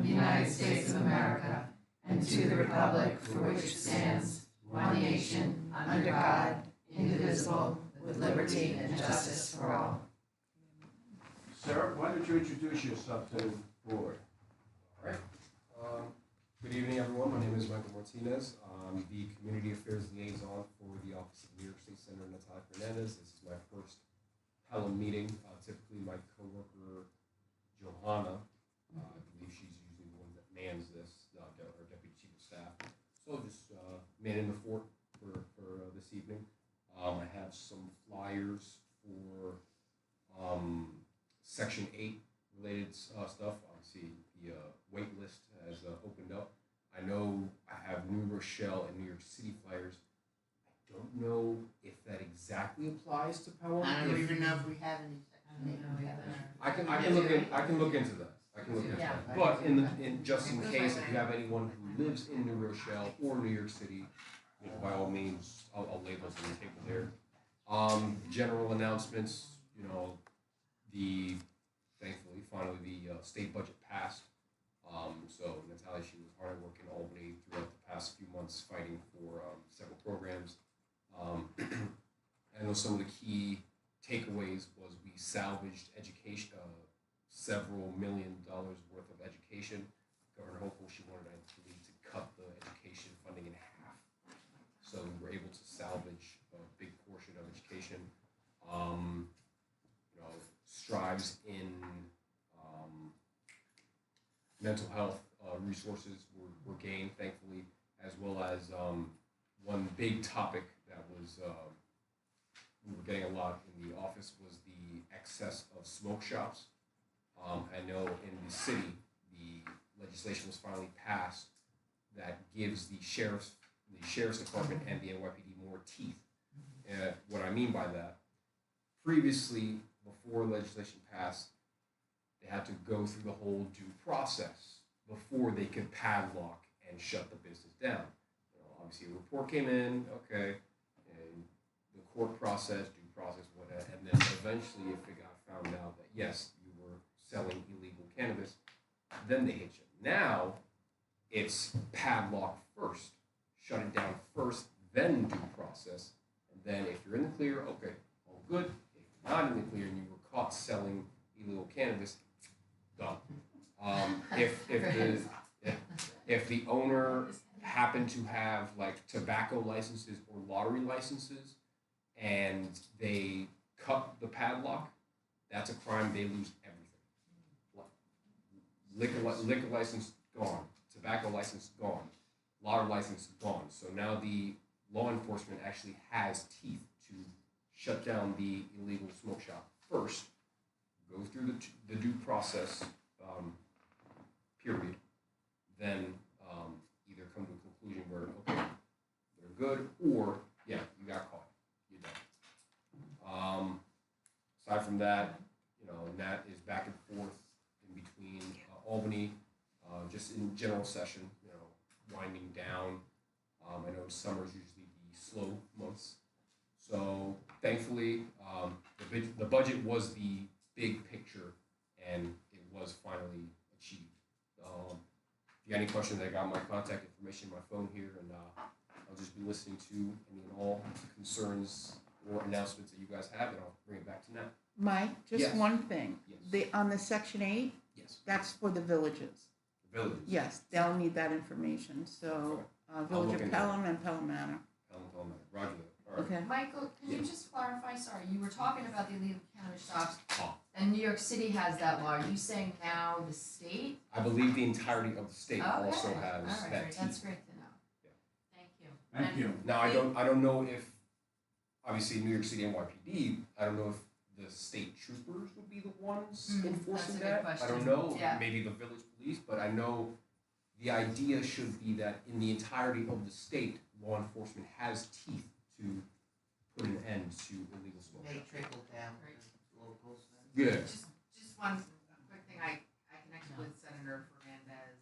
the United States of America, and to the republic for which it stands, one nation, under God, indivisible, with liberty and justice for all. Sir, why don't you introduce yourself to the board? All right. Good evening, everyone. My name is Michael Martinez. I'm the Community Affairs Liaison for the Office of New York State Senator Natalia Fernandez. This is my first Pelham meeting. Typically, my coworker, Johanna, I believe she's usually the one that mans this, our Deputy Chief of Staff. So just manning the fort for this evening. I have some flyers for Section 8 related stuff. Obviously, the wait list has opened up. I know I have New Rochelle and New York City flyers. I don't know if that exactly applies to Pelham. I don't even know if we have any. I can look into that. But in just in case, if you have anyone who lives in New Rochelle or New York City, you know, by all means, I'll label it on the table there. General announcements. You know, thankfully, finally, the state budget passed. So Natalia, she was hard at work in Albany throughout the past few months fighting for several programs. I know some of the key takeaways was we salvaged education, several $1 million worth of education. Governor Hochul, she wanted, I believe, to cut the education funding in half. So we were able to salvage a big portion of education. You know, strives in mental health resources were gained, thankfully, as well as one big topic that was we were getting a lot in the office was the excess of smoke shops. I know in the city, the legislation was finally passed that gives the sheriff's department and the NYPD more teeth. What I mean by that, previously, before legislation passed, they had to go through the whole due process before they could padlock and shut the business down. You know, obviously, a report came in, okay, and the court process, due process, whatever, and then eventually, if it got found out that yes, you were selling illegal cannabis, then they hit you. Now, it's padlock first, shut it down first, then due process, and then if you're in the clear, okay, all good. If you're not in the clear and you were caught selling illegal cannabis, done. If the owner happened to have like tobacco licenses or lottery licenses and they cut the padlock, that's a crime. They lose everything. Liquor license gone, tobacco license gone, lottery license gone. So now the law enforcement actually has teeth to shut down the illegal smoke shop first, go through the due process period, then either come to a conclusion where, okay, they're good, or, yeah, you got caught, you're done. Aside from that, you know, Nat is back and forth in between Albany, just in general session, you know, winding down. I know summer's usually the slow months. So thankfully, the budget was the big picture, and it was finally achieved. If you got any questions, I got my contact information, my phone here, and I'll just be listening to any and all concerns or announcements that you guys have, and I'll bring it back to Nat. Mike, just Yes. one thing. Yes. On the Section 8, Yes. that's for the villages. The villages. Yes, they'll need that information. So, Village look of into Pelham and Pelham Manor. Pelham, Roger that. All right. Okay. Michael, can you just clarify, sorry, you were talking about the illegal cannabis shops, Oh. and New York City has that law. Are you saying now the state? I believe the entirety of the state also Okay. has All right, that great. teeth. That's great to know. Yeah. Thank you. Thank you. Now I don't know if obviously New York City NYPD, I don't know if the state troopers would be the ones enforcing that's a good that. question. I don't know. Yeah. Maybe the village police, but I know the idea should be that in the entirety of the state, law enforcement has teeth to put an end to illegal smoke They shops. trickle down Right. to locals. Yeah. Just one quick thing, I connected with Senator Fernandez,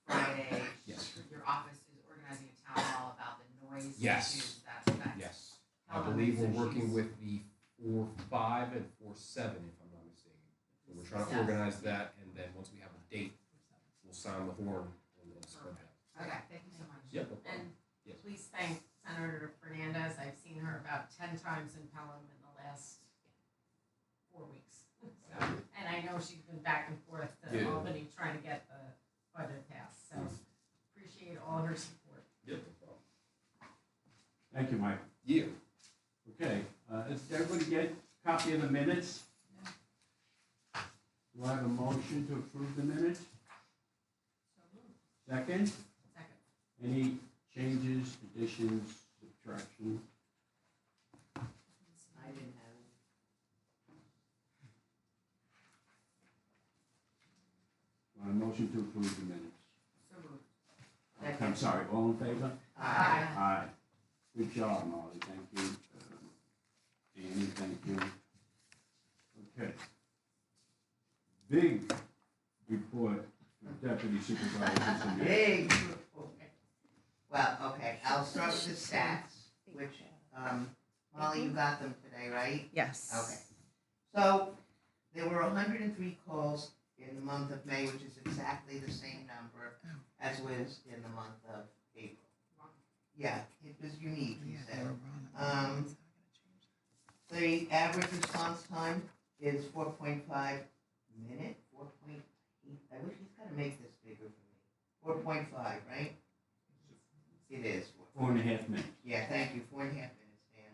Friday. Yes. Your office is organizing a town hall about the noise Yes. issues that Yes. I Pelham believe we're is, so working she's- with the 4-5 and 4-7, if I'm not mistaken. So we're trying to Yes. organize that, and then once we have a date, sound the horn and spread that. Okay, thank you so much. Yep, no problem. And Yes. please thank Senator Fernandez. I've seen her about 10 times in Pelham in the last 4 weeks. So, and I know she's been back and forth to Yeah. Albany trying to get the budget passed. So appreciate all her support. Yep, no problem. Thank you, Mike. Yeah. Okay, does everybody get a copy of the minutes? Do I have a motion to approve the minutes? So moved. Second? Second. Any changes, additions, subtractions? I didn't have it. Do I have a motion to approve the minutes? So moved. I'm sorry, all in favor? Aye. Aye. Good job, Molly, thank you. Annie, thank you. Okay. Big report from Deputy Supervisor Samir. Big report. Well, okay, I'll start with the stats, which, Molly, you got them today, right? Yes. Okay. So, there were 103 calls in the month of May, which is exactly the same number as was in the month of April. Yeah, it was unique, he said. The average response time is 4.5 minutes, 4.8, I wish he's gotta make this bigger for me. 4.5, right? It is. 4.5 minutes. Yeah, thank you, 4.5 minutes, Dan.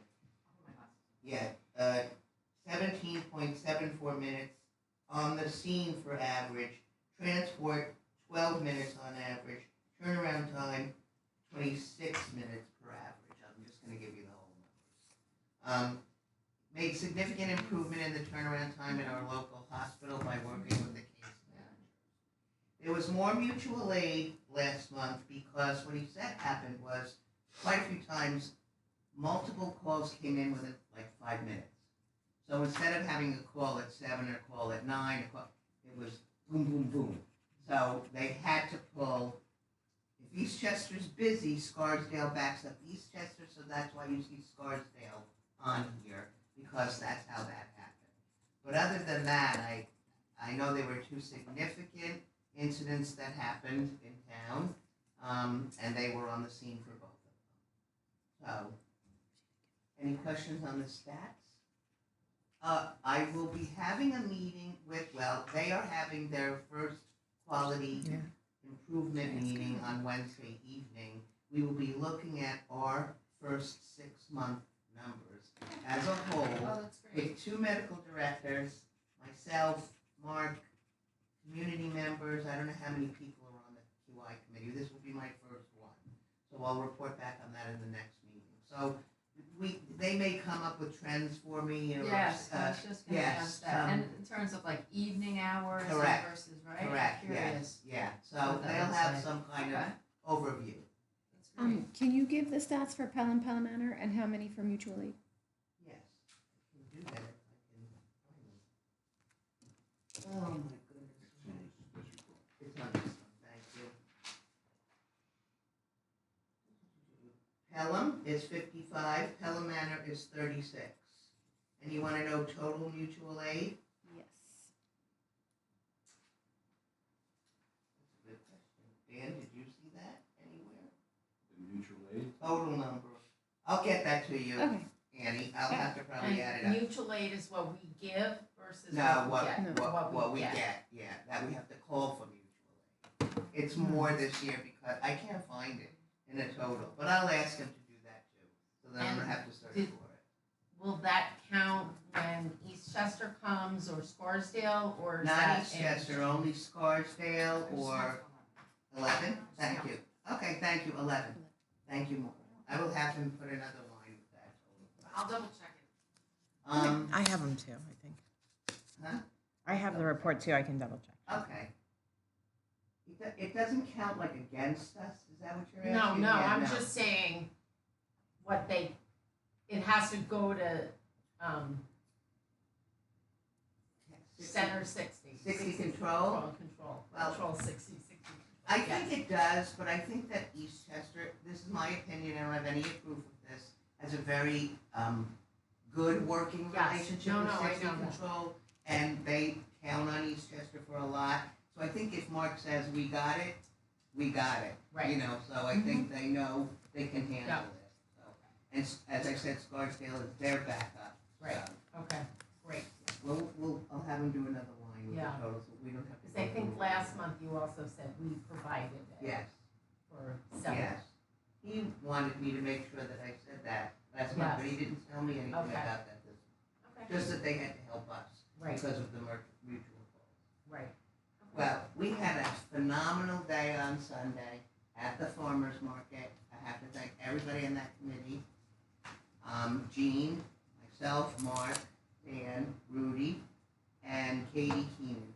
Oh, my gosh. Yeah, 17.74 minutes on the scene for average, transport 12 minutes on average, turnaround time 26 minutes per average. I'm just gonna give you the whole numbers. Made significant improvement in the turnaround time in our local hospital by working with the case manager. There was more mutual aid last month because what he said happened was quite a few times multiple calls came in within like 5 minutes. So instead of having a call at 7 or a call at 9, it was boom, boom, boom. So they had to pull. If Eastchester's busy, Scarsdale backs up Eastchester, so that's why you see Scarsdale on here, because that's how that happened. But other than that, I know there were 2 significant incidents that happened in town, and they were on the scene for both of them. So, any questions on the stats? I will be having a meeting with, well, they are having their first quality improvement meeting on Wednesday evening. We will be looking at our first 6-month numbers as a whole, Oh, that's great. with 2 medical directors, myself, Mark, community members. I don't know how many people are on the QI committee. This will be my first one. So I'll report back on that in the next meeting. So they may come up with trends for me. Or, Yes, I was just gonna yes, ask that. And in terms of like evening hours Correct. versus, right? correct, Curious. yes, yeah. So what that they'll looks have like. some kind Okay. of overview. That's great. Can you give the stats for Pelham Manor and how many for mutual aid? Yes, I can do that if I can find them. Oh my goodness. It's on this one, thank you. Pelham is 55, Pelham Manor is 36. And you want to know total mutual aid? Yes. That's a good question. Dan, did you see that anywhere? The mutual aid? Total number. I'll get that to you, Okay. Annie. I'll have to probably add it And up. mutual aid is what we give versus No, what we get. No. what we get, yeah, that we have to call for mutual aid. It's more this year because I can't find it in a total, but I'll ask him to do that too, so then I'm gonna have to search did- for it. Will that count when Eastchester comes or Scarsdale or is Not that? Eastchester, only Scarsdale or 11? Thank you. Okay, thank you, 11. Thank you, Maureen. I will have him put another line with that total. I'll double check it. I have them too, I think. Huh? I have the report too, I can double check. Okay. It doesn't count like against us, is that what you're No, asking? no, Yeah, I'm just saying what it has to go to, center 60. 60 control? Control, Well, control 60. I think it does, but I think that Eastchester, this is my opinion, I don't have any proof of this, has a very good working Yes. relationship No, with no, I 60 know that. Control, and they count on Eastchester for a lot. So I think if Mark says we got it, we got it. Right. You know, so I think they know they can handle Yeah. it. So, and as I said, Scarsdale is their backup. Right. So Okay, great. I'll have them do another line with Yeah. the totals, so we don't have to. Because I go think through last month you also said we provided it Yes, for several. yes. He wanted me to make sure that I said that last month, but he didn't tell me anything Okay. about that this Okay, just that they had to help us right, because of the mutual goals. right. Well, we had a phenomenal day on Sunday at the farmer's market. I have to thank everybody in that committee. Jean, myself, Mark, Dan, Rudy, and Katie Keenan.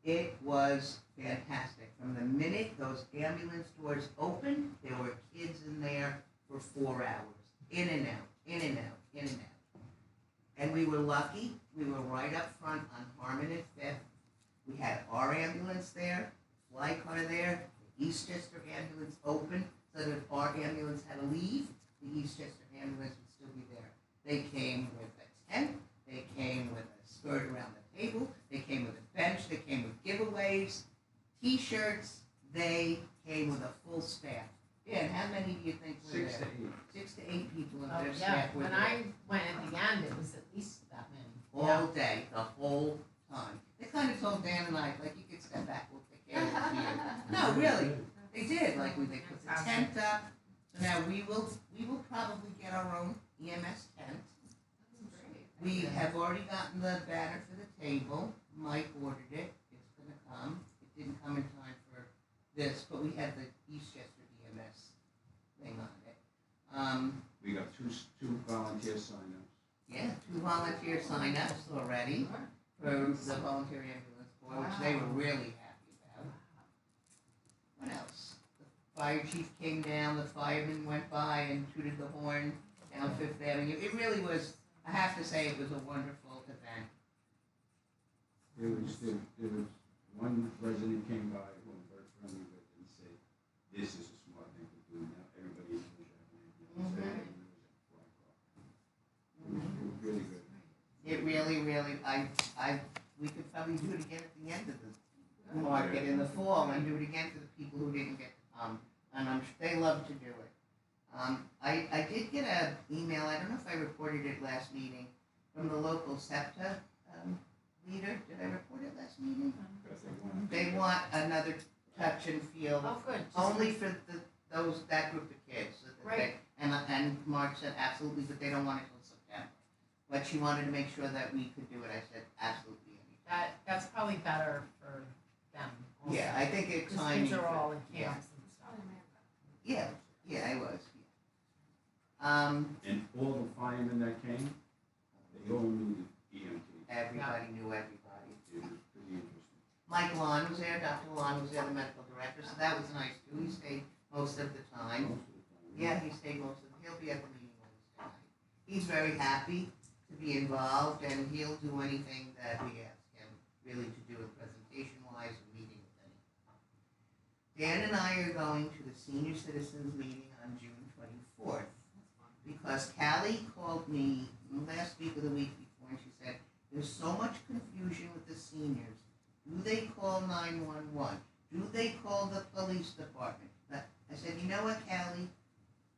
It was fantastic. From the minute those ambulance doors opened, there were kids in there for 4 hours. In and out, in and out, in and out. And we were lucky. We were right up front on Harmon and Fifth. We had our ambulance there, fly car there, the Eastchester ambulance open, so that if our ambulance had to leave, the Eastchester ambulance would still be there. They came with a tent, they came with a skirt around the table, they came with a bench, they came with giveaways, t-shirts, they came with a full staff. Dan, how many do you think were there? 6 to 8. 6 to 8 people in Oh, their yeah, staff were when there. I went at the end, it was at least that many. All day, the whole time. They kind of told Dan and I, like, you could step back, we'll take care of it here. No, really, they did. Like, they put the tent up. So now we will probably get our own EMS tent. We have already gotten the banner for the table. Mike ordered it. It's gonna come. It didn't come in time for this, but we had the Eastchester EMS thing on it. We got two volunteer sign-ups. Yeah, 2 volunteer sign-ups already for the volunteer ambulance corps, which they were really happy about. What else? The fire chief came down, the firemen went by and tooted the horn down Fifth Avenue. It really was, I have to say, it was a wonderful event. There was one resident came by who I'm very friendly with and said, this is a smart thing to do. Now everybody knows that. It was really good. It really, we could probably do it again at the end of the market in the fall and do it again for the people who didn't get to come. And they love to do it. I did get an email, I don't know if I reported it last meeting, from the local SEPTA leader. Did I report it last meeting? They want another touch and feel, Oh, good. Just- only for that group of kids. So that Right. and Mark said absolutely, but they don't want it till September. But she wanted to make sure that we could do it. I said absolutely anytime. That's probably better for them also. Yeah, I think it's Because timing. kids are all in Yeah. camps and stuff. Yeah, I was. And all the firemen that came, they all knew the EMT. Everybody knew everybody. It was pretty interesting. Mike Lon was there, Dr. Lon was there, the medical director, so that was nice too. He stayed most of the time. Most of the time. Yeah, he stayed most of he'll be at the meeting Wednesday night. He's very happy to be involved and he'll do anything that we ask him really to do presentation wise and meeting with anyone. Dan and I are going to the senior citizens meeting on June 24th because Callie called me last week or the week before and she said, there's so much confusion with the seniors. Do they call 911? Do they call the police department? I said, you know what, Callie?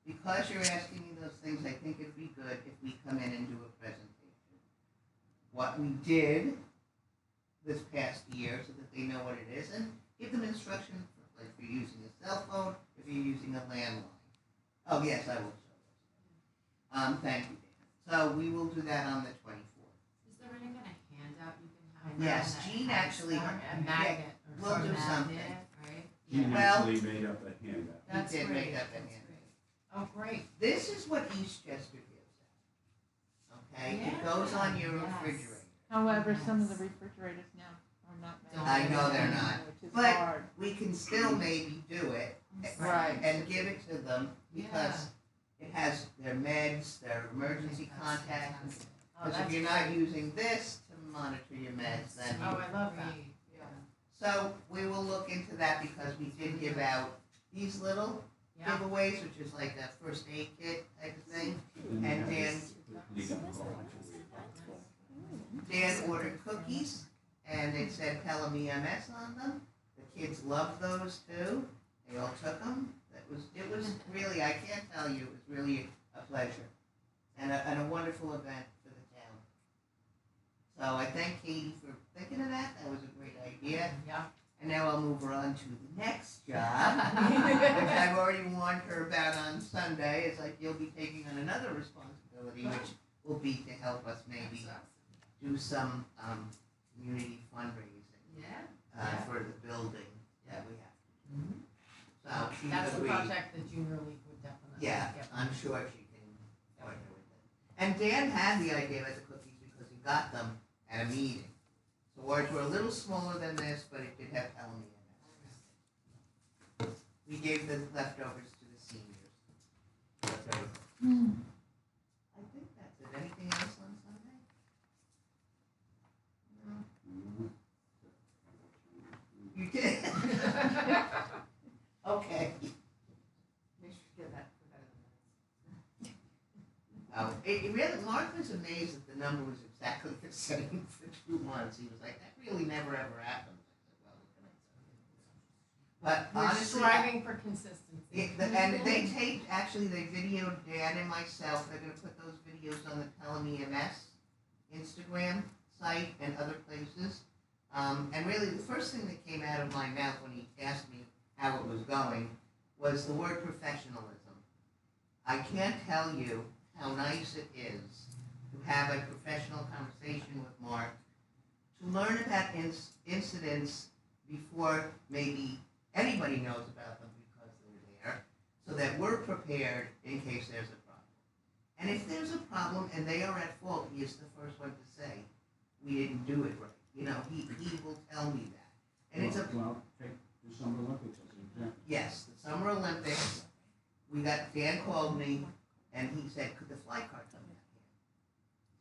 Because you're asking me those things, I think it'd be good if we come in and do a presentation. What we did this past year, so that they know what it is, and give them instructions, like if you're using a cell phone, if you're using a landline. Oh, yes, I will show those. Thank you, Dan. So we will do that on the 24th. Is there any kind of handout you can have? Yes, that Jean has actually- A magnet or we'll do something. something. Right? He Yeah. Well- actually made up a handout. That's He did great. make up an That's hand. great. Oh, great. This is what Eastchester gives us. Okay? It goes on your Yes. refrigerator. However, some of the refrigerators now are not made. I know they're not. Which is But- hard. We can still maybe do it Right. and give it to them because it has their meds, their emergency contacts. Oh, Because if that's you're not great. using this to monitor your meds, then Oh, I love that. Yeah. so we will look into that because we did give out these little Yeah. giveaways, which is like a first aid kit type of thing. And And he Dan, got called. Dan ordered cookies and it said Pelham EMS on them. The kids loved those too. They all took them. It was really, I can't tell you, it was really a pleasure and a wonderful event for the town. So I thank Katie for thinking of that. That was a great idea. Yeah. And now I'll move her on to the next job, which I've already warned her about on Sunday. It's like you'll be taking on another responsibility, which will be to help us maybe do some community fundraising for the building that we have to do. So she's That's the agreed. project the Junior League would definitely Yeah, get. I'm sure she can partner with it. And Dan had the idea about the cookies because he got them at a meeting. The words were a little smaller than this, but it did have Pelham in it. We gave the leftovers to the seniors. I think that's it. Anything else on Sunday? No. You did? Okay. Make sure you get that for better than Oh, it really, Mark was amazed that the number was exactly the same for 2 months. He was like, that really never ever happened. I said, well, what can I tell you? But We're honestly, striving for consistency. and they taped, actually, they videoed Dan and myself. They're going to put those videos on the Pelham EMS Instagram site and other places. And really, the first thing that came out of my mouth when he asked me how it was going was the word professionalism. I can't tell you how nice it is to have a professional conversation with Mark, to learn about incidents before maybe anybody knows about them because they're there, so that we're prepared in case there's a problem. And if there's a problem and they are at fault, he is the first one to say, we didn't do it right. You know, he will tell me that. And it's a... Well, take the Summer Olympics as an example. Yes, the Summer Olympics, Dan called me, and he said, could the fly car come down here?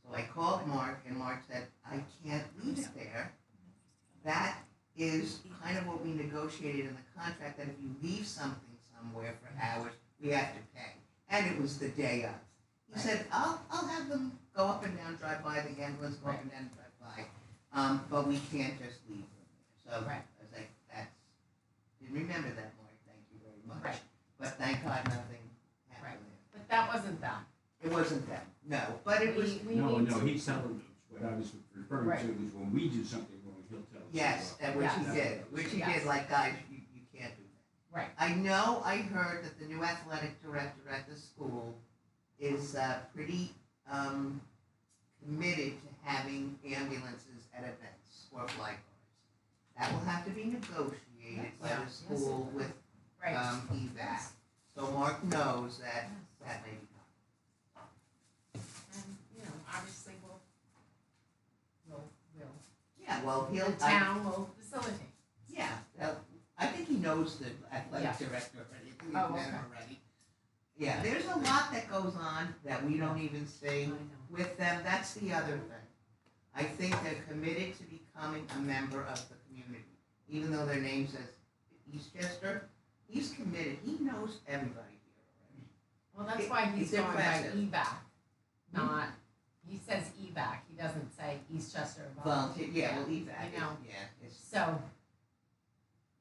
So I called Mark, and Mark said, I can't leave it there. That is kind of what we negotiated in the contract, that if you leave something somewhere for hours, we have to pay. And it was the day of. He said, I'll have them go up and down, drive by, the ambulance go up and down, drive by. But we can't just leave them there. So I was like, didn't remember that, Mark, thank you very much. Right. But thank God nothing happened there. But that wasn't them. It wasn't them, no, but it was, We No, need no, to- he's telling us, what I was referring Right. to is when we do something wrong, he'll tell us. yes, and which he Yes. did, which he Yes. did, like, guys, you can't do that. Right. I know, I heard that the new athletic director at the school is pretty committed to having ambulances at events or fly cars. That will have to be negotiated by Yeah. the school with Right. EVAC. So Mark knows that that may be done. And, you know, obviously we'll, Yeah, well, the town will facilitate. Yeah, I think he knows the athletic Yeah. director already. I think he's Oh, met him okay. already. Yeah, there's a lot that goes on that we don't even see I know. with them. That's the other thing. I think they're committed to becoming a member of the community. Even though their name says Eastchester, he's committed. He knows everybody here already. Well, that's why he's It's going by impressive. EVAC, not, he says EVAC, he doesn't say Eastchester Volunteer, Volunteer. yeah, well, EVAC, You know, it's so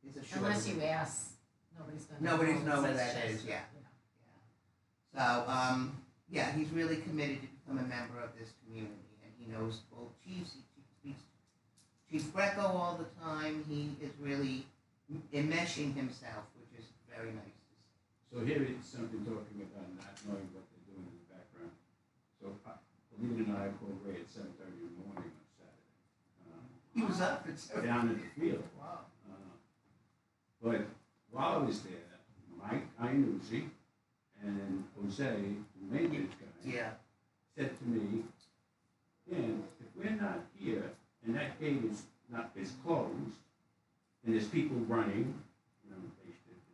it's a short. unless you ask, nobody's gonna know. Nobody's know what It says that is, Chester, yeah. you know. So, yeah, he's really committed to become a member of this community, and he knows both chiefs. He speaks Chief Greco all the time. He is really enmeshing himself, which is very nice to see. So here is something talking about not knowing what they're doing in the background. So, believe it or not, I called Ray at 7:30 in the morning on Saturday. He was up at 7. Down in the field. Wow. But while I was there, Mike Iannuzzi and Jose, the maintenance guy, Yeah. said to me, Dan, if we're not here and that gate is closed, and there's people running, you know,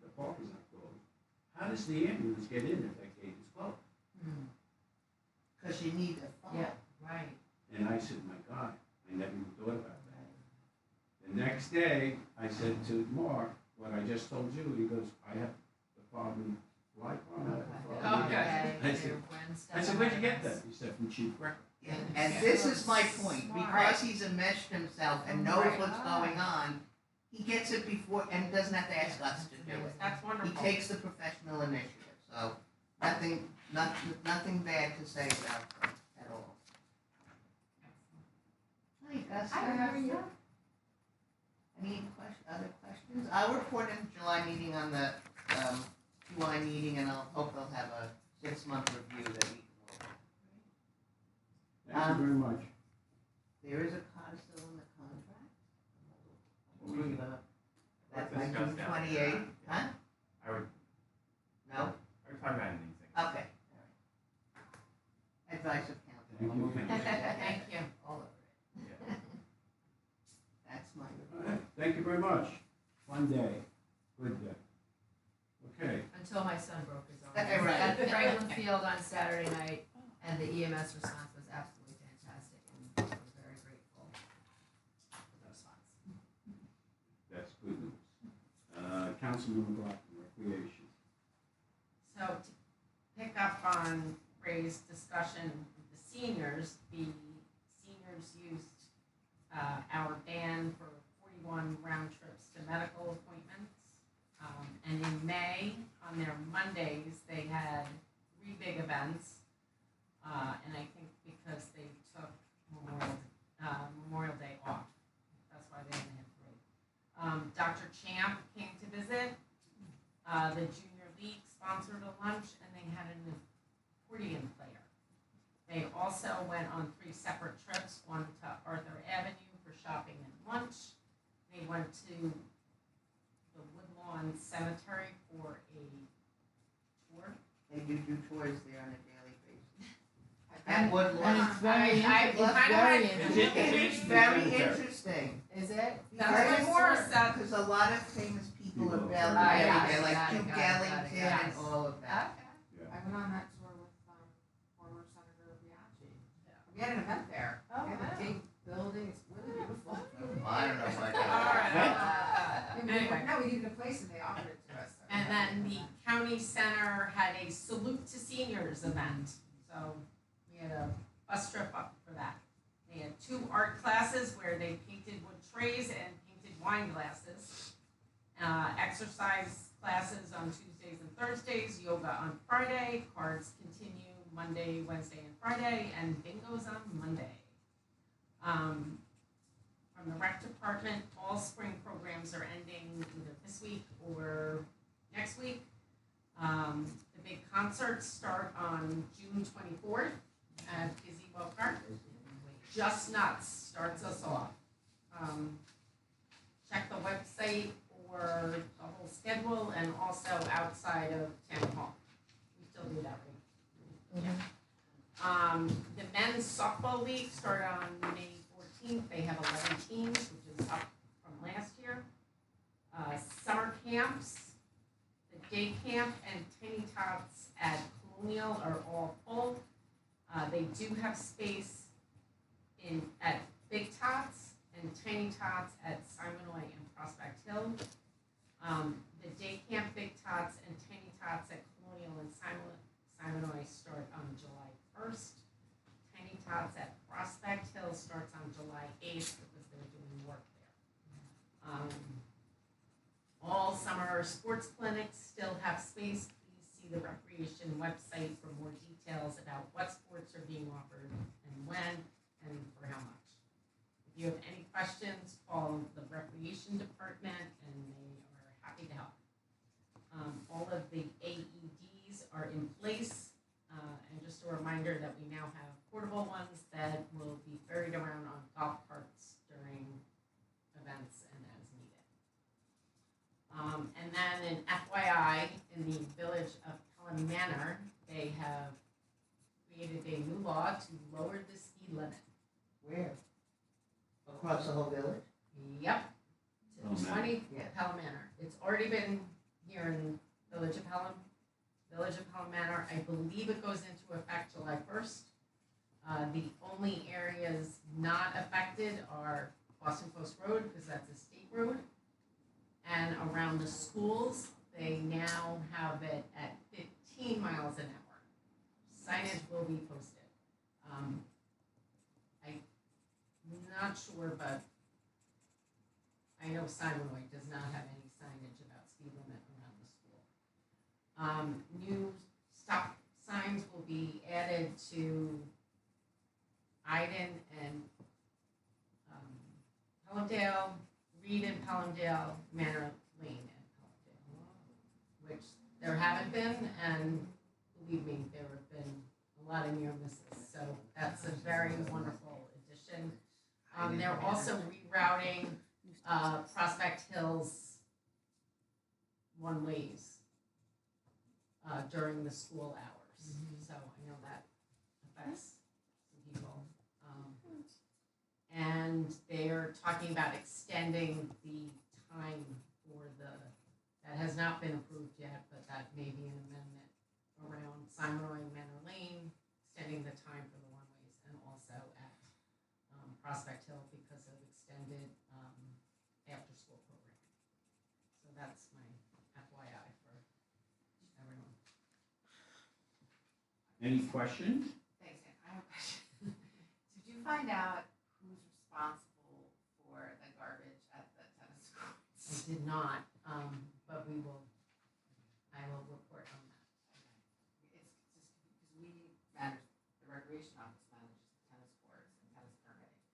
the park is not closed, how does the ambulance get in if that gate is closed? Because you need a phone. Yeah, right. And I said, my God, I never even thought about that. The next day, I said to Mark, what I just told you, he goes, I have the problem, why can't I have the problem? Okay. I said, where'd you get that? He said, from Chief Greco. And this is my point, because he's enmeshed himself and knows Right. what's going on, he gets it before, and doesn't have to ask us to do it. That's He wonderful. takes the professional initiative, so nothing bad to say about him at all. Hi, Gus, how are you? Any other questions? I'll report in July meeting on the, July meeting, and I'll hope they'll have a 6-month review that we can look at. Thank you very much. There is a codicil in the contract. We can- That's Let's discuss June that. 28th, huh? I would, No? I would talk about anything. Okay. Advice of counsel. Thank you. Thank you. All over it. Yeah. That's my All report. right, thank you very much. Fun day, good day. Okay, Until my son broke his arm. Right. At the Franklin Field on Saturday night, and the EMS response was absolutely fantastic, and we're very grateful for those funds. that's good news. Councilman McLaughlin, Recreation. So to pick up on Ray's discussion with the seniors used our ban for 41 round trips to medical appointments. And in May, on their Mondays, they had 3 big events. And I think because they took Memorial Day off, that's why they only had 3. Dr. Champ came to visit. The Junior League sponsored a lunch, and they had an accordion player. They also went on 3 separate trips, one to Arthur Avenue for shopping and lunch. They went to the Woodlawn Cemetery for a tour. They do tours there on a daily basis. At And Woodlawn. it's very, I it's kind of very had- interesting. It's very interesting. Is it? That's my more stuff. Because a lot of famous people are People. buried Ah, there, yes, like got it, Duke got it, got it, Ellington yes. and all of that. Okay. I went on that tour with former Senator Biaggi. Yeah. We had an event there. Oh, We had wow. a big building, it's really beautiful. I don't know if I All got right. that. Anyway. No, we needed a place and they offered it to us. so we And had then to the go. county center had a salute to seniors event, so we had a bus trip up for that. They had 2 art classes where they painted wood trays and painted wine glasses. Exercise classes on Tuesdays and Thursdays, yoga on Friday, cards continue Monday, Wednesday, and Friday, and bingo's on Monday. From the rec department, all spring programs are ending either this week or next week. The big concerts start on June 24th at Gazebo Park. Just Nuts starts us off. Check the website for the whole schedule and also outside of town hall. We still do that, right? Yeah. The men's softball league started on May 14th. They have 11 teams, which is up from last year. Summer camps, the day camp and Tiny Tots at Colonial are all full. They do have space at Big Tots and Tiny Tots at Simonoy and Prospect Hill. The day camp, Big Tots and Tiny Tots at Colonial and Simonoy start on July 1st. Tiny Tots at Prospect Hill starts on July 8th because they're doing work there. All summer sports clinics still have space. Please see the recreation website for more details about what sports are being offered and when and for how much. If you have any questions, call the recreation department and they are happy to help. All of the AEDs are in place. And just a reminder that we now have portable ones that will be ferried around on golf carts during events and as needed. And then an FYI, in the village of Pelham Manor, they have created a new law to lower the speed limit. Where? Across the whole village? Yep. Pelham To Manor. 20 Yeah. Pelham Manor. It's already been here in Village of Pelham. Village of Pelham Manor, I believe it goes into effect July 1st. The only areas not affected are Boston Post Road, because that's a state road. And around the schools, they now have it at 15 miles an hour. Signage will be posted. not sure, but I know Simonoid does not have any signage about speed limit around the school. New stop signs will be added to Iden and Pelhamdale, Reed and Pelhamdale, Manor Lane and Pelhamdale, which there haven't been, and believe me, there have been a lot of near misses. So that's a very wonderful addition. They're also rerouting Prospect Hills one-ways during the school hours. So I know that affects some people. And they're talking about extending the time for that has not been approved yet, but that may be an amendment around Simonoy and Manor Lane, extending the time for the one-ways, and also at Prospect Hill because of extended after-school programming. So that's my FYI for everyone. Any questions? Thanks, Ann. I have a question. Did you find out who's responsible for the garbage at the tennis I courts? did not, but I will report on that. It's just because we manage, the recreation office manages the tennis courts and tennis permitting.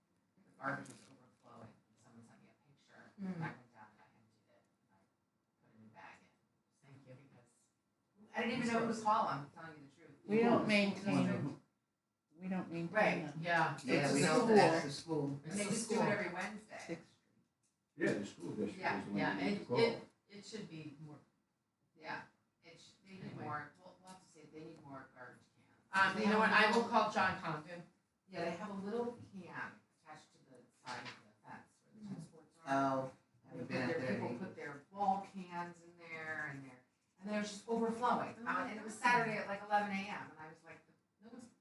The garbage was overflowing, and someone sent me a picture. Mm. I went down and I emptied it, and I put a new bag in. Thank you. Because I didn't even know who to call, I'm telling you the truth. We don't maintain, we don't maintain Right. them. Yeah. Yeah, it's we the don't, school. that's the school. And they It's the just do school. it every Wednesday. Sixth Yeah, the school district Yeah, is the one Yeah, you need to call. it should be more. Yeah, they need Anyway. more, we'll have to say, they need more garbage cans. You know what, I will call John Compton. Yeah, they have a little can attached to the side of the fence where the tennis courts are. Oh, They haven't put been up there. people either. put their ball cans in there and then it was just overflowing. And it was Saturday at like 11 a.m. and I was like, no one's,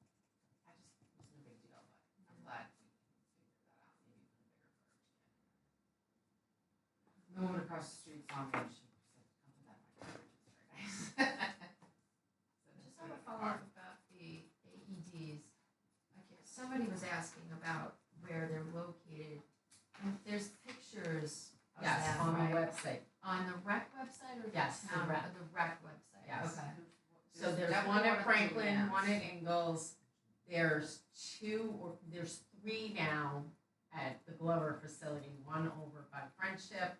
I just, it wasn't a big deal, but I'm glad we figured that out. Maybe put a bigger garbage can. The woman across the street saw me and she said, come put that in my garbage. It's very nice. Just have a follow-up about the AEDs. Okay, somebody was asking about where they're located. And there's pictures of Yes, them, on the right? website. On the rec website or Yes, the town? rec. The rec website. Yes. Okay. So there's definitely one or at two Franklin, vans. one at Ingalls. There's three now at the Glover facility. One over by Friendship,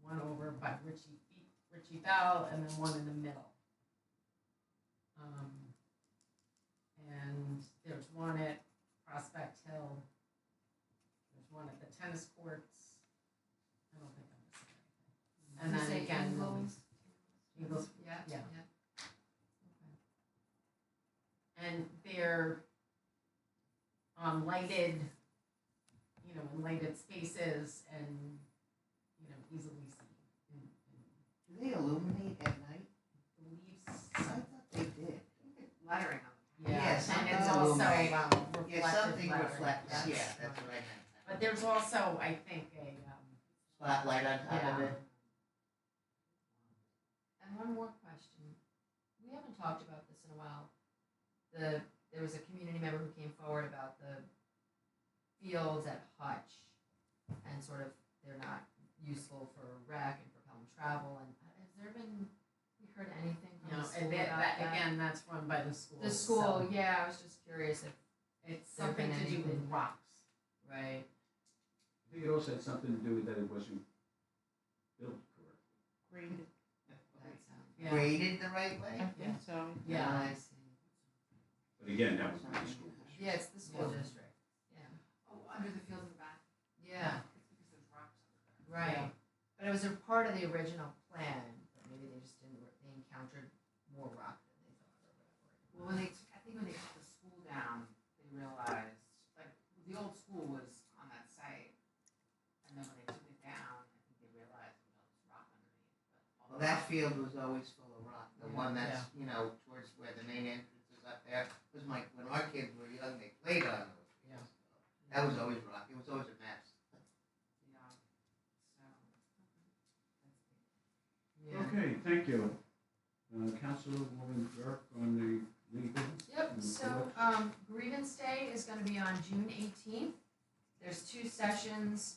one over by Richie Bell, and then one in the middle. And there's one at Prospect Hill. There's one at the tennis courts. I don't think I'm missing anything. And You then say again, Ingalls? Ingalls, Yeah, yeah. yeah. And they're lighted, in lighted spaces and, easily seen. Do they illuminate at night? I Leaves. thought they did. Lettering on the Yeah, Yes, and it's something also illuminate. reflective Yeah, something lettering. reflects, Yes. yeah, that's what I meant. But there's also, I think, Spotlight on top of Yeah. it. And one more question. We haven't talked about this in a while. There was a community member who came forward about the fields at Hutch and sort of they're not useful for rec and for Pelham travel. And has there been, we heard anything from the school and about that? again, that's run by the school. The school, yeah, I was just curious if, It's There something been to do with anything. rocks. right? I think it also had something to do with that it wasn't built correctly. Graded, That sounds, Yeah. Graded the right I way? think so. Yeah. I see. But again, that was not the school district. Yeah, it's the school Yeah. district, yeah. Oh, under the field in the back? Yeah, It's because there's rocks under there. right. But it was a part of the original plan, but maybe they just didn't, they encountered more rock than they thought or whatever. Well, I think when they took the school down, they realized, like, the old school was on that site. And then when they took it down, I think they realized, there's rock underneath. But Well, that field was always full of rock. The Yeah. one that's, towards where the main entrance is up there, was when our kids were young, they played on those fields. Yeah. That was always rock. It was always a mess. Yeah, so, Yeah. Okay, thank you. Councilwoman Burke on the legal. Yep, so, grievance day is gonna be on June 18th. there's 2 sessions.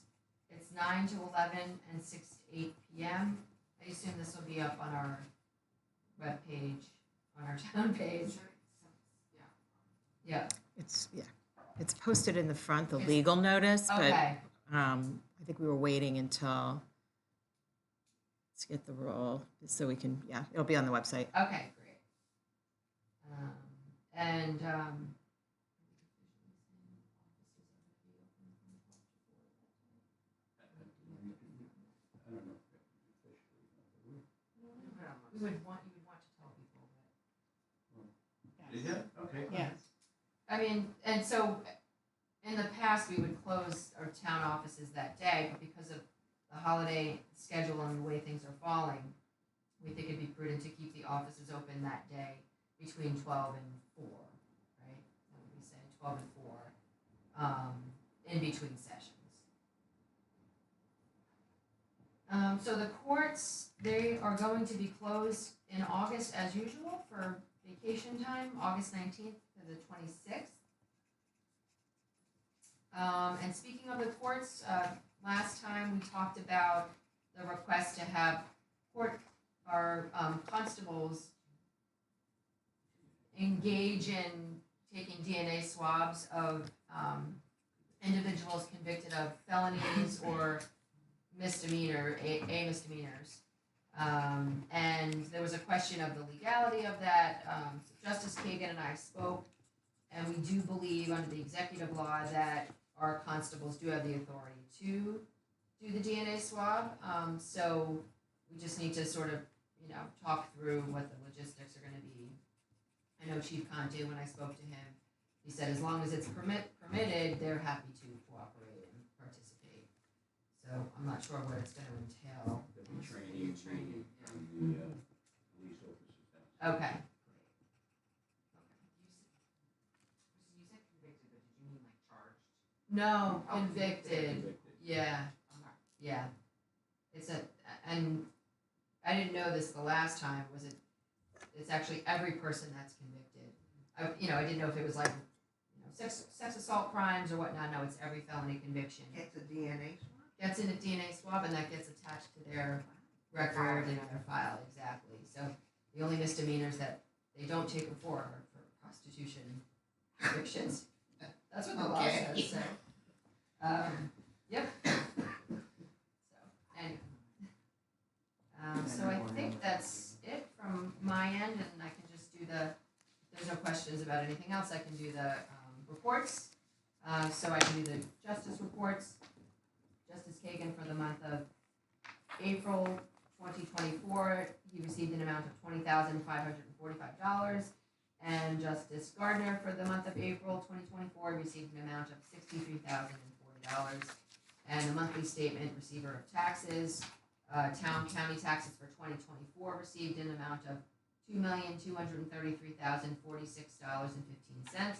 It's 9 to 11 and 6 to 8 p.m. I assume this will be up on our webpage, on our town page. Yeah. It's posted in the front, the It's- legal notice, but Okay. I think we were waiting until, let's get the roll, so we can, it'll be on the website. Okay, great. And I don't know if that was officially, you would want to tell people that. is it? Okay. Yes. I mean, and so in the past, we would close our town offices that day, but because of the holiday schedule and the way things are falling, we think it'd be prudent to keep the offices open that day between 12 and 4, right? What would we say, 12 and 4, in between sessions. So the courts, they are going to be closed in August as usual for vacation time, August 19th to the 26th. And speaking of the courts, last time we talked about the request to have our constables engage in taking DNA swabs of individuals convicted of felonies or misdemeanors. And there was a question of the legality of that. So Justice Kagan and I spoke, and we do believe under the executive law that our constables do have the authority to do the DNA swab. So we just need to sort of, talk through what the logistics are going to be. I know Chief Conte, when I spoke to him, he said as long as it's permitted, they're happy to cooperate and participate. So I'm not sure what it's going to entail. There'll be training, Training, from the police officers down. Okay. You said convicted, but did you mean like charged? No, Oh, convicted. Yeah, Okay. yeah. And I didn't know this the last time. It's actually every person that's convicted. I didn't know if it was like, sex assault crimes or whatnot. No, it's every felony conviction. It's a DNA swab? Gets in a DNA swab and that gets attached to their record and their file, exactly. So the only misdemeanors that they don't take them for are for prostitution convictions. That's what the law Okay. says, so. Yep. So, anyway. So I think that's it from my end, and I can just do if there's no questions about anything else, I can do the reports. So I can do the justice reports. Justice Kagan for the month of April 2024, he received an amount of $20,545. And Justice Gardner for the month of April 2024 received an amount of $63,040. And the monthly statement receiver of taxes, county taxes for 2024 received an amount of $2,233,046.15.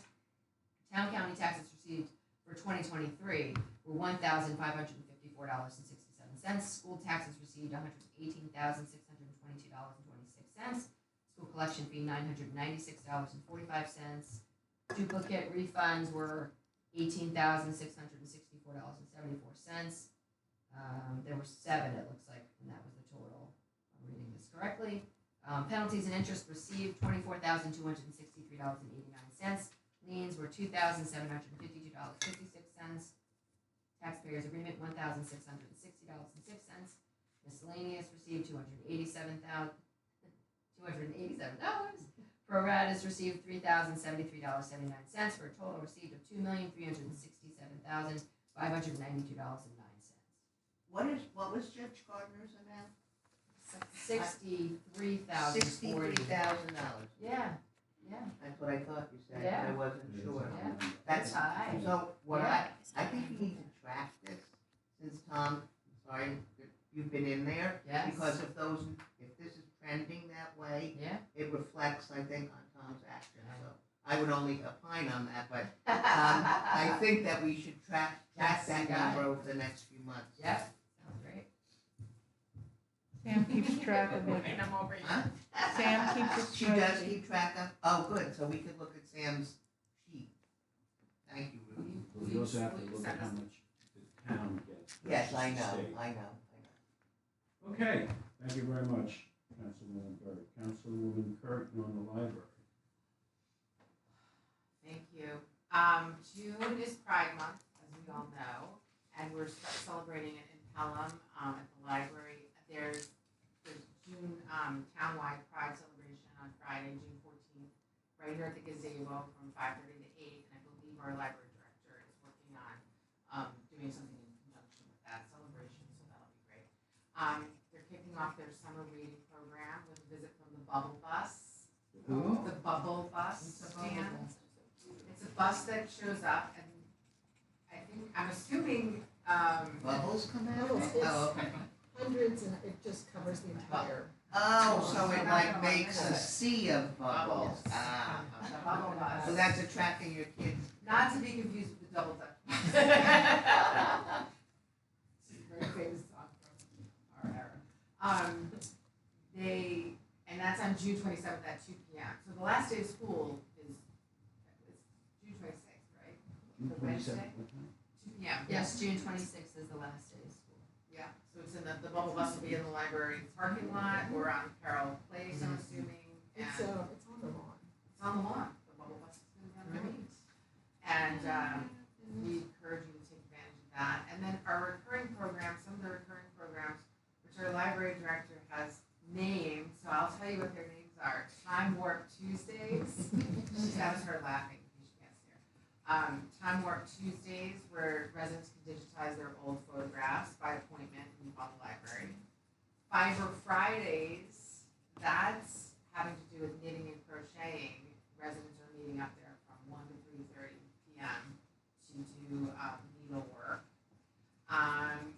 County taxes received for 2023 were $1,554.67. School taxes received $118,622.26. School collection fee $996.45. Duplicate refunds were $18,664.74. There were 7, it looks like, and that was the total. I'm reading this correctly. Penalties and interest received $24,263.89. Liens were $2,752.56. Taxpayers agreement $1,660.06. Miscellaneous received $287. Pro ratas received $3,073.79 for a total received of $2,367,592.09. What was Judge Gardner's amount? $63,040. Yeah. That's what I thought you said, Yeah. but I wasn't sure. Yeah. That's high. So what Yeah. I think you need to track this, since Tom, sorry, you've been in there. Yes. Because if this is trending that way, Yeah. it reflects, I think, on Tom's action. So I would only opine on that, but I think that we should track Yes, that you got number it. over the next few months. Yep. Sounds great. Sam keeps track of it. And I'm over here. Huh? Sam keeps a She does spreadsheet. keep track of, oh, good, so we could look at Sam's sheet. Thank you, Rudy. We also have to look at how much town gets. Yes, I versus the know, state. I know. Okay, thank you very much, Councilwoman Burke. Councilwoman Curtin on the library. Thank you. June is Pride Month, as we all know, and we're celebrating it in Pelham, at the library. There's June, townwide Pride celebration on Friday, June 14th, right here at the gazebo from 5:30 to 8, and I believe our library director is working on, doing something in conjunction with that celebration, so that'll be great. They're kicking off their summer reading program with a visit from the Bubble Bus. Who? The Bubble Bus stand. It's a bus that shows up, and I'm assuming, Bubbles come out of it? Bubbles, Oh, okay. hundreds, and it just covers the entire. Oh, so it like makes a sea of bubbles. Ah. the Bubble Bus. So that's attracting your kids. Not to be confused with the Double Dutch. Very famous song from our era. And that's on June 27th at 2 p.m. So the last day of school is June 26th, right? June The Wednesday? 27th, what time? 2 p.m. Yes, June 26th is the last day of school. Yeah, so it's in the Bubble Bus will be in the library parking lot or on Carroll Place, I'm assuming. It's And it's on the lawn. it's on the lawn. The Bubble Bus is going to be on the beach. And we encourage you to take advantage of that. And then our recurring programs, some of the recurring programs, which our library director has named, so I'll tell you what their names are. Time Warp Tuesdays. That was her laughing, in case you can't see her. Time Warp Tuesdays, where residents can digitize their old photographs by appointment in the Bubble Library. Fiber Fridays, that's having to do with knitting and crocheting. Residents are meeting up there from 1 to 3:30 p.m. to do needlework. And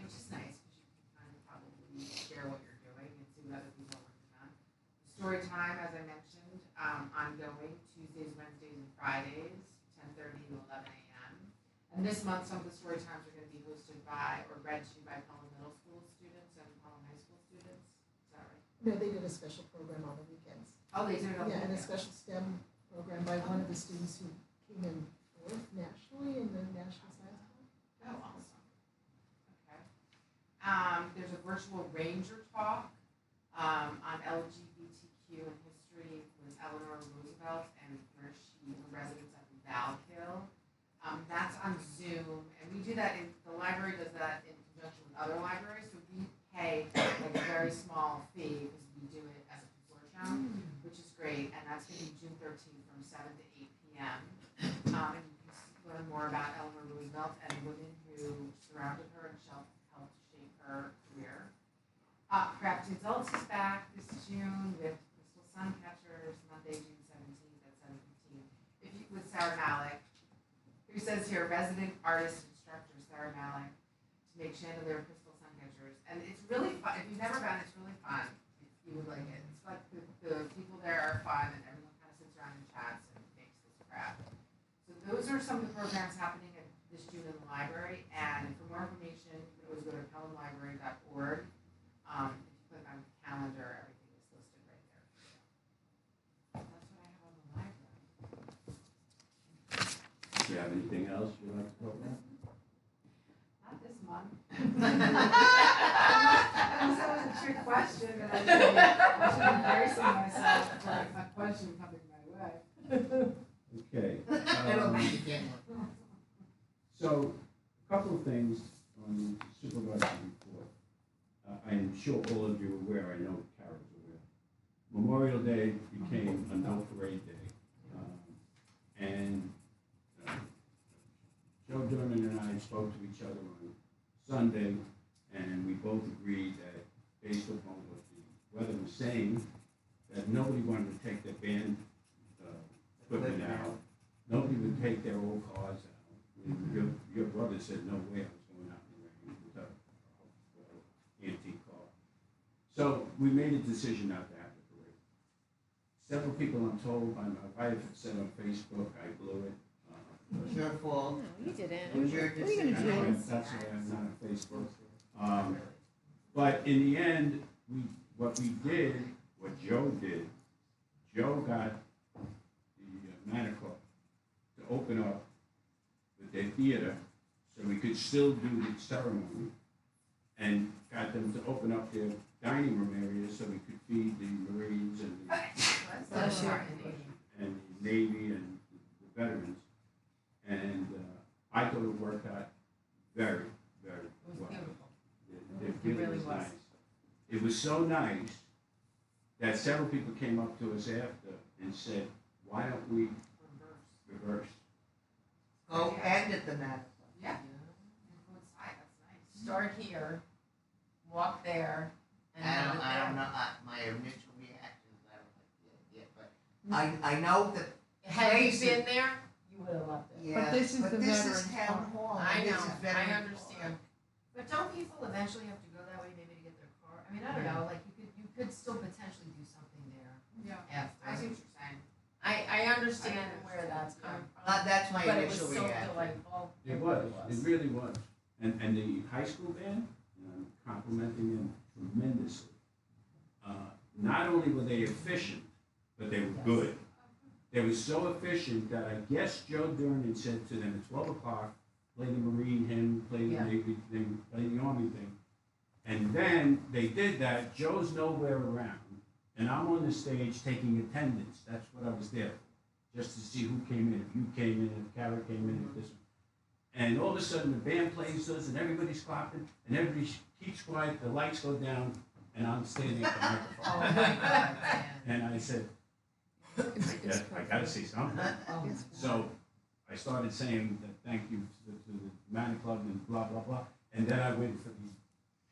which is nice because you can kind of probably share what you're doing and see what other people are working on. Story time, as I mentioned, ongoing Tuesdays, Wednesdays, and Fridays, 10:30 to 11 a.m. And this month, some of the story times are going to be hosted by or read to by Pelham Middle School students and Pelham High School students. Is that right? No, they did a special program on the weekends. Oh, they did it on the Yeah, and a weekend. special STEM program by one of the students who came in fourth nationally in the National Science Club. Oh, awesome. Okay. There's a virtual ranger talk on LGBTQ and history with Eleanor Roosevelt and her residents at Valkill. That's on Zoom, and we do that the library does that in conjunction with other libraries, so we pay like a very small fee because we do it as a consortium, which is great, and that's going to be June 13th from 7 to 8 p.m. And you can learn more about Eleanor Roosevelt and women who surrounded her and helped shape her career. Crafty Adults is back this June with Crystal Suncatchers, Monday, June 17th at 7:15. With Sarah Malik, who says here, resident artist instructor Sarah Malik, to make chandelier crystal suncatchers. And it's really fun. If you've never been, it's really fun. You would like it. It's fun. The people there are fun, and everyone kind of sits around and chats and makes this craft. So those are some of the programs happening this June in the library. And for more information, you can always go to pelhamlibrary.org. If you click on calendar, everything is listed right there. That's what I have on the library. Do you have anything else you'd like to talk about? Not this month. That was a trick question, and I should be embarrassing myself for a question coming my way. Okay. It'll make it again. So, a couple of things on the supervisory report. I'm sure all of you are aware, I know Carol's aware. Memorial Day became a no parade day. And Joe Durman and I spoke to each other on Sunday, and we both agreed that based upon what the weather was saying, that nobody wanted to take their band equipment out. Nobody would take their old cars out. I mean, your brother said, no way I was going out in the rain with an antique car. So we made a decision not to have the parade. Several people, I'm told by my wife, said on Facebook, I blew it. It was your fault. No, you didn't. It was your What are you decision. gonna do? That's why I'm not on Facebook. But in the end, what we did, what Joe did, Joe got the Manor Club to open up with their theater so we could still do the ceremony, and got them to open up their dining room areas so we could feed the Marines and Bless you. the Navy and the veterans. And I thought it worked out very, very It was well. beautiful. It It really was. nice. It was so nice that several people came up to us after and said, why don't we reverse? Go end at the Manor Club. Yeah. Roadside, that's nice. Start here, walk there, and I have don't, it I don't there. know, my initial reaction is I don't like the idea, but I know that. Had you Basic- been there, you would have loved it. Yeah, this is but the this Veterans is town hall. I this know, is I Veterans Hall. understand. But don't people eventually have to go that way maybe to get their car? I mean, I don't know, like you could still potentially do something there Yeah. after. I see what you're saying. I understand where that's coming from. That's my But it was initial so reaction. delightful. It was, it really was. And the high school band, complimenting them tremendously. Not only were they efficient, but they were good. They were so efficient that I guess Joe Durnan said to them at 12 o'clock, play the Marine hymn, play the Yeah. Navy thing, play the Army thing. And then they did that, Joe's nowhere around, and I'm on the stage taking attendance. That's what I was there for, just to see who came in, if you came in, if Kara came in, if this. And all of a sudden, the band plays this, and everybody's clapping, and everybody keeps quiet, the lights go down, and I'm standing at the Oh microphone. my God, man. And I said, I gotta say something. Oh, So I started saying that thank you to the Manor Club and blah, blah, blah. And then I went for the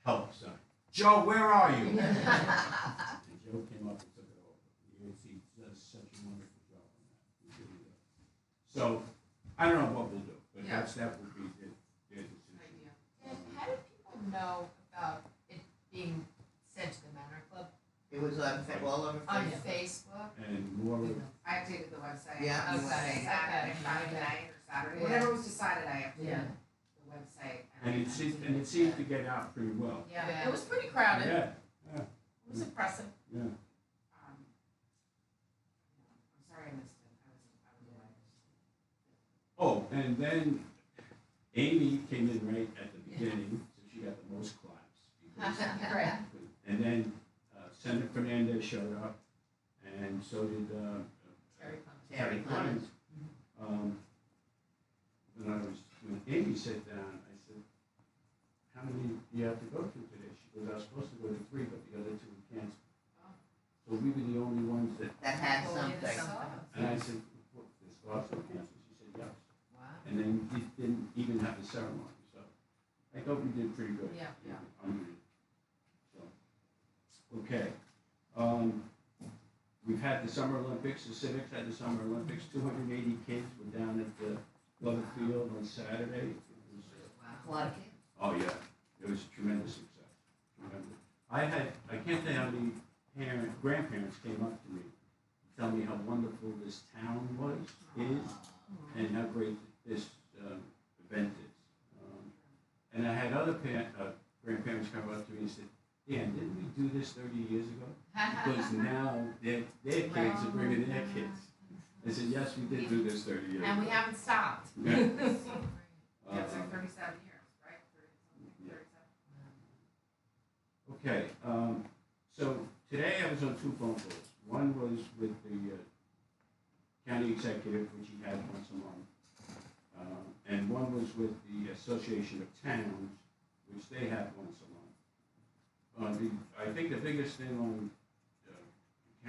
help sign. Joe, where are you? And Joe came up and took it over. He does such a wonderful job on that. He really does. So I don't know what we'll do, but Yeah. that will be their decision. Idea. And how did people know about it being sent to the Manor Club? It was on, all over On Facebook. Facebook? And more of I updated the website. Yeah. on Okay, Saturday, okay. Friday night or Saturday, Yeah. whatever was decided, I updated Yeah. the website. and it seems to get out pretty well. Yeah, it was pretty crowded. Yeah, yeah, It was impressive. yeah. I'm sorry I missed it, I was away. Oh, and then Amy came in right at the beginning, so she got the most claps. because- Right. And then Senator Fernandez showed up, and so did Terry Clemens. Terry Clemens. When Amy sat down, I said, how many do you have to go to today? She goes, I was supposed to go to 3, but the other 2 were canceled. So we were the only ones that, That had Oh, yeah, something. something. and I said, what, the squad's still canceled? She said, yes. Wow. And then he didn't even have the ceremony, so I thought we did pretty good. Yeah, yeah. So, okay. We've had the Summer Olympics, the Civics had the Summer Olympics, 280 kids were down at the Glover Field on Saturday. It was, A lot of kids. oh yeah, it was a tremendous success, tremendous. I can't tell you how many grandparents came up to me to tell me how wonderful this town is, and how great this event is. And I had other grandparents come up to me and said, Dan, didn't we do this 30 years ago? Because now their kids are bringing their kids. I said, yes, we did do this 30 years ago. And we haven't stopped. Yeah. Yeah, it's like 37 years, right? 37. Okay, so today I was on 2 phone calls. One was with the county executive, which he had once a month. And one was with the Association of Towns, which they have once a month. I think the biggest thing on the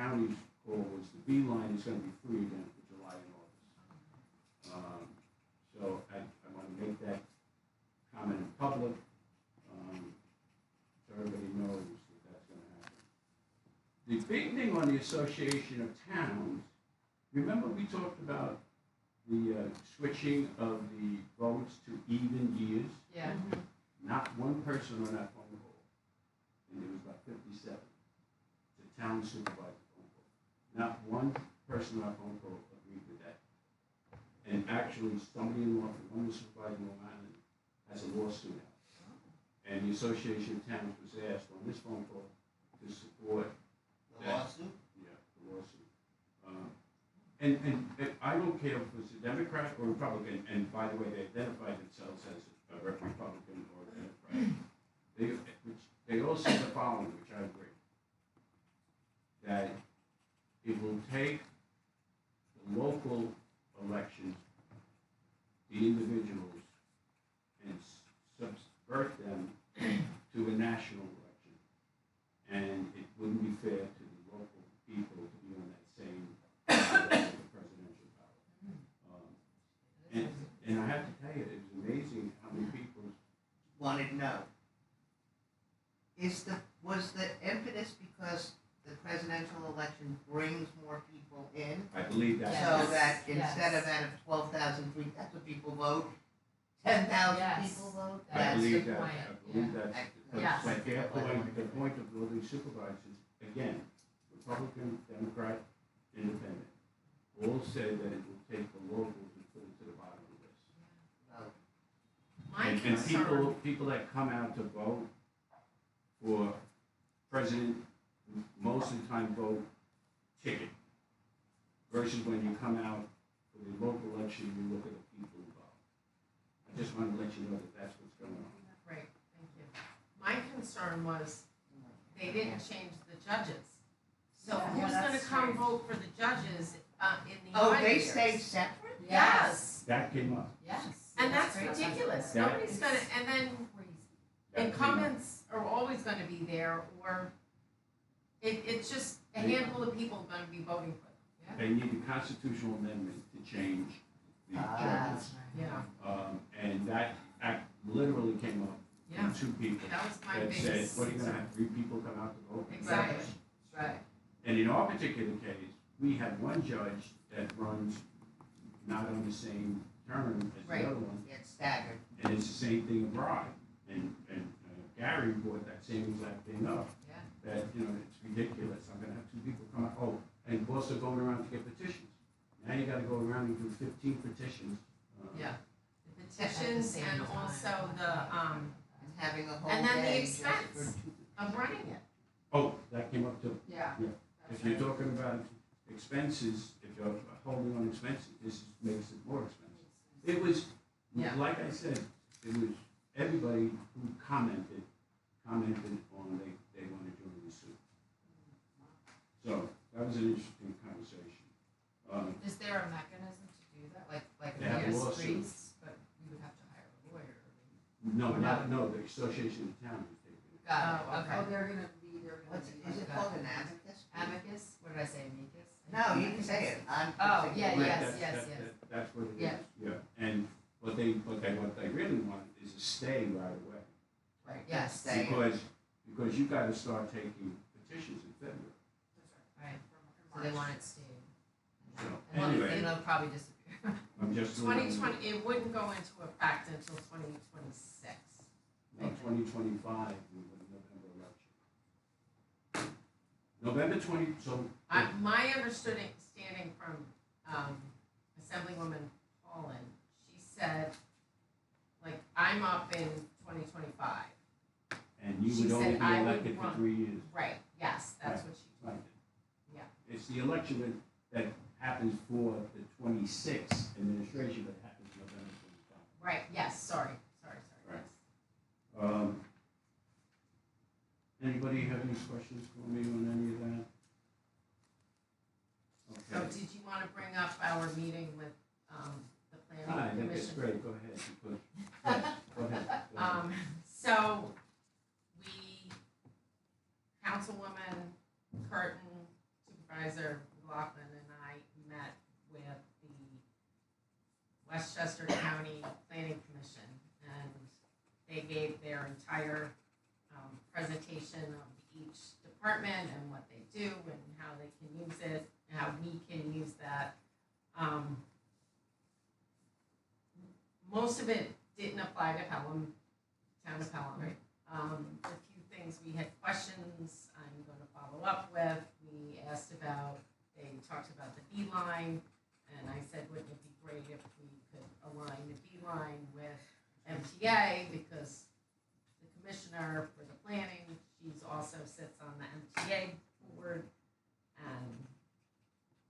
county's call was the B line is gonna be free again for July and August. So I wanna make that comment in public, so everybody knows that that's gonna happen. The big thing on the Association of Towns, remember we talked about the switching of the votes to even years? Yeah. Not one person on that phone call, and there was about 57, the town supervisor phone call. Not one person on that phone call agreed with that. And actually, somebody in law from one of the supervisors in Long Island has a lawsuit out. And the Association of Towns was asked on this phone call to support The lawsuit? the lawsuit. And I don't care if it's a Democrat or Republican, and by the way, they identified themselves as a Republican or Democrat. They all said the following, which I agree, that it will take the local elections, the individuals, and subvert them to a national election. And it wouldn't be fair to the local people to be on that same presidential ballot. And I have to tell you, it was amazing how many people Wanted to know. Was the impetus because the presidential election brings more people in? I believe that. So that Yes. instead of out of 12,000, 3,000 people vote, 10,000 Yes. people vote? I That's believe the that. point, I believe yeah. that's. Yes. But the point of building supervisors, again, Republican, Democrat, Independent, all said that it will take the locals and put it to the bottom of the list. Vote. My And concern, people that come out to vote for president, most of the time vote ticket. Versus when you come out for the local election, you look at the people who vote. I just wanted to let you know that that's what's going on. right, thank you. My concern was they didn't change the judges. So Yeah, who's gonna that's come strange. vote for the judges, in the Oh, odd they years? stayed separate? Yes, That came up. Yes. and that's great. ridiculous. That- Nobody's gonna, and then Crazy. That came up. incumbents are always gonna be there, or it's just a handful of people gonna be voting for them. They need a constitutional amendment to change the judges. Yeah, And that act literally came up yeah, from two people that was my that said, biggest. what are you gonna have, 3 people come out to vote? Exactly. That's right. And in our particular case, we have one judge that runs not on the same term as Right. the other one, It's staggered. and it's the same thing abroad. And Gary brought that same exact thing up, Yeah. that, it's ridiculous, I'm gonna have 2 people come out, and also going around to get petitions. Now you gotta go around and do 15 petitions. Yeah, the At the petitions same and time. also the, And having a whole And then the day just expense. for 2. of running it. Oh, that came up too. Yeah. If you're talking about expenses, if you're holding on expenses, this makes it more expensive. It was, Yeah. like I said, it was everybody who commented on they want to join the suit. So that was an interesting conversation. Is there a mechanism to do that, like They have a a lawsuit. priest, but we would have to hire a lawyer? No, the Association of Towns is taking it. Got it, Oh, okay. they're gonna be, What's, is it called an amicus? Amicus, what did I say, amicus? No, you can say it. I'm Oh, thinking yeah, of- yes. That's what it is, Yeah. yeah. And what they really want is a stay right away. Right, Yes. stay. Because you gotta start taking petitions in February. Right, so they want it stayed. So, And anyway. then they'll probably disappear. I'm just. 2020, it wouldn't go into effect until 2026. No, 2025, we would November election. November 20, so. My understanding from Assemblywoman Holland, she said, like, I'm up in 2025. And you She would only said be I would elected for run. 3 years. Right, yes, that's what she told Right. me. Yeah. It's the election that happens for the 26th administration that happens November 25. Right, yes, sorry, Right. yes. Anybody have any questions for me on any of that? So Okay. did you want to bring up our meeting with the I planning think it's commission? great, go ahead, because, go ahead. So we, Councilwoman Curtin, Supervisor McLaughlin, and I met with the Westchester County Planning Commission, and they gave their entire presentation of each department and what they do and how they can use it, and how we can use that. Most of it didn't apply to Pelham, town of Pelham. Right. A few things we had questions I'm going to follow up with. We asked about, they talked about the B-line, and I said, wouldn't it be great if we could align the B-line with MTA, because the commissioner for the planning, she's also sits on the MTA board, and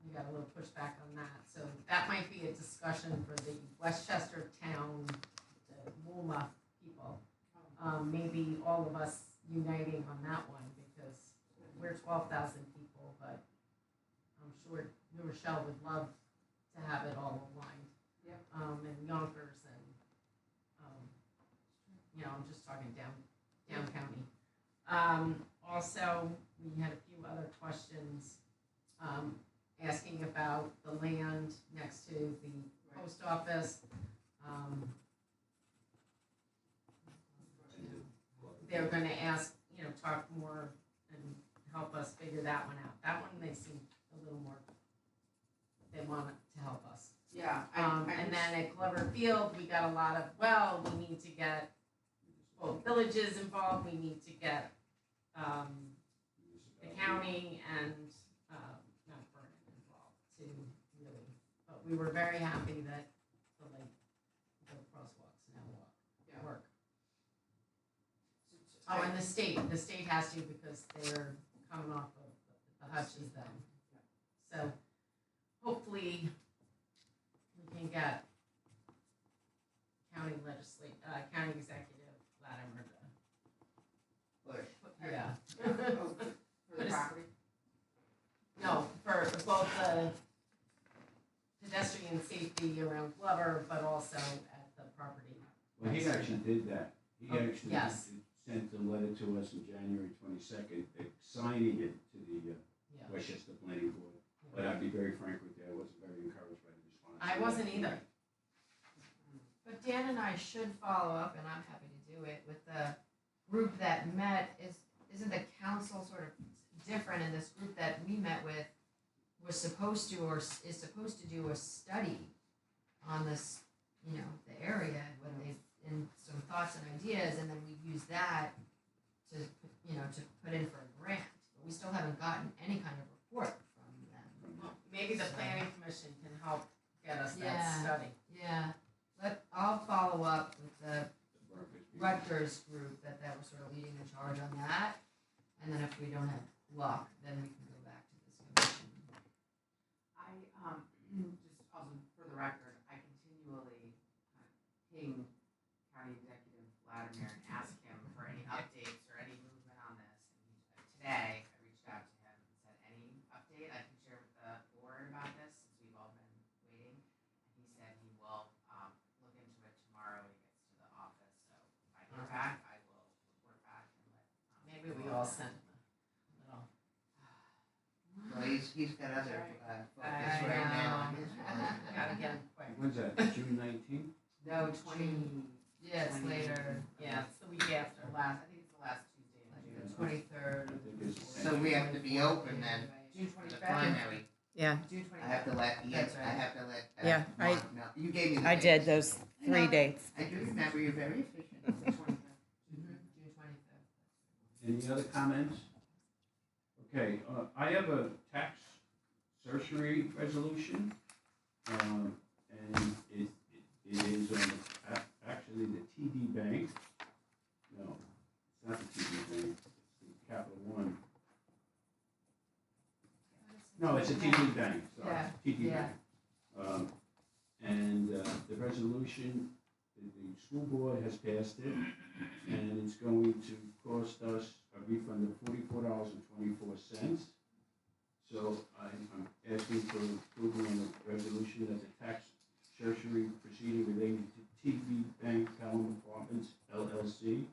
we got a little pushback on that. So that might be a discussion for the Westchester Town, the WUMA people. Maybe all of us uniting on that one, because we're 12,000 people, but I'm sure New Rochelle would love to have it all aligned. Yep. And Yonkers and, I'm just talking down county. Also, we had a few other questions, asking about the land next to the post office. They're gonna ask, talk more and help us figure that one out. That one, they seem a little more, they want to help us. Yeah, And then at Glover Field, we got a lot of, we need to get both villages involved, we need to get, the county and, Mount Vernon involved to really, but we were very happy that the crosswalks now work. Oh, and the state has to, because they're coming off of the Hutchins then. So hopefully we can get county executive Latimer to Push. yeah. for the property. No, for both the pedestrian safety around Glover, but also at the property. Well, he actually did that. He actually yes. sent a letter to us on January 22nd, signing it to the Westchester Planning Board. But I'd be very frank with you, I wasn't very encouraged by the response. I wasn't either. But Dan and I should follow up, and I'm happy to do it, with the group that met. Isn't the council sort of different in this group that we met with was supposed to, or is supposed to do a study on this, the area, when they, and some thoughts and ideas, and then we use that to put in for a grant. But we still haven't gotten any kind of report from them. Maybe the planning commission can help get us that study. Yeah, I'll follow up with the Rutgers group that was sort of leading the charge on that, and then if we don't have luck, then we can go back to this commission. I, just also for the record, I continually ping County Executive Vladimir and ask him for any updates or any movement on this. And today, I reached out to him and said, any update I can share with the board about this, since we've all been waiting. And he said he will look into it tomorrow when he gets to the office. So if I hear back, I will report back and let. Maybe we all send him a little. Well, he's got other focus I right now. know. Gotta get him quick. When's that, June 19th? No, 20. Yeah, it's later. Yeah, it's the week after I think it's the last Tuesday in Like June. the 23rd. I think it's- So we have to be open then June for the 25th. primary. Yeah, June I have 25th. to let, That's right. I have to let. Yeah, Mark know. You gave me the I did dates. those I 3 know. dates. I do remember, you're very efficient. June 25th. June 25th. Any other comments? Okay, I have a tax certiorari resolution, and it is actually the TD Bank. No, it's not the TD Bank, it's the Capital One. No, it's a TD Bank, sorry, Yeah, TD yeah. Bank. And the resolution, the school board has passed it, and it's going to cost us a refund of $44.24. So I'm asking for approval on the resolution that the tax certiorari proceeding relating to TD Bank Pelham Apartments LLC,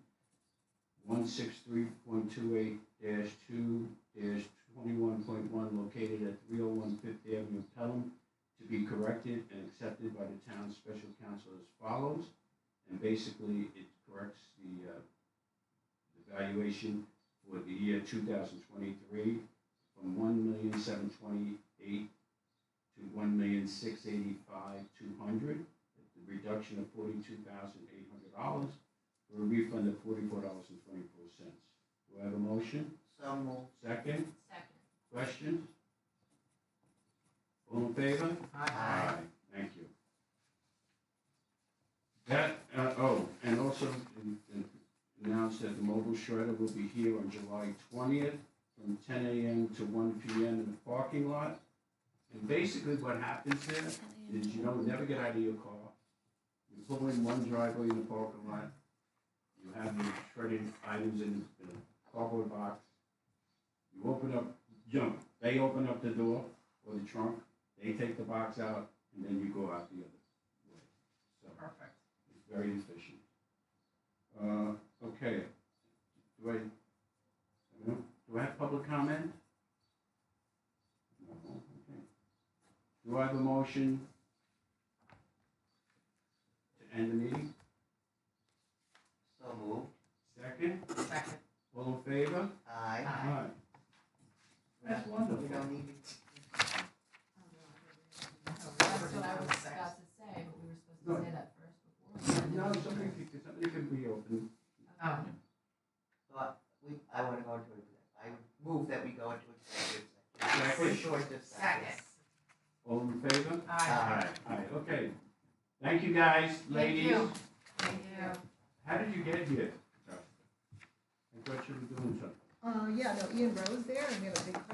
163.28-2-21.1, located at 301 Fifth Avenue, Pelham, to be corrected and accepted by the town's special counsel as follows. And basically, it corrects the valuation for the year 2023 from $1,728,000 to $1,685,200. The reduction of $42,800 for a refund of $44.24. Do I have a motion? So moved. Second? Second. Questions? All in favor? Aye. Thank you. That, and also announce that the mobile shredder will be here on July 20th from 10 a.m. to 1 p.m. in the parking lot. And basically what happens there is you don't never get out of your car. You pull in one driveway in the parking lot, You have your shredded items in a cardboard box. You open up, they open up the door or the trunk, they take the box out, and then you go out the other way. So Perfect. it's very efficient. Okay. Do I have public comment? No, okay. Do I have a motion to end the meeting? So moved. Second? Second. All in favor? Aye. Aye. That's wonderful. We don't need it. That's what I was about to say, but we were supposed to say that first before. No, somebody can be open. Oh, So I want to go into it. I would move that we go into executive session. For Second? short discussion. Second. All in favor? Aye. Aye, okay. Thank you, guys, ladies. you. Thank you. How did you get here? I thought you were doing something. Yeah, no, Ian Rose there, and we have a big crowd.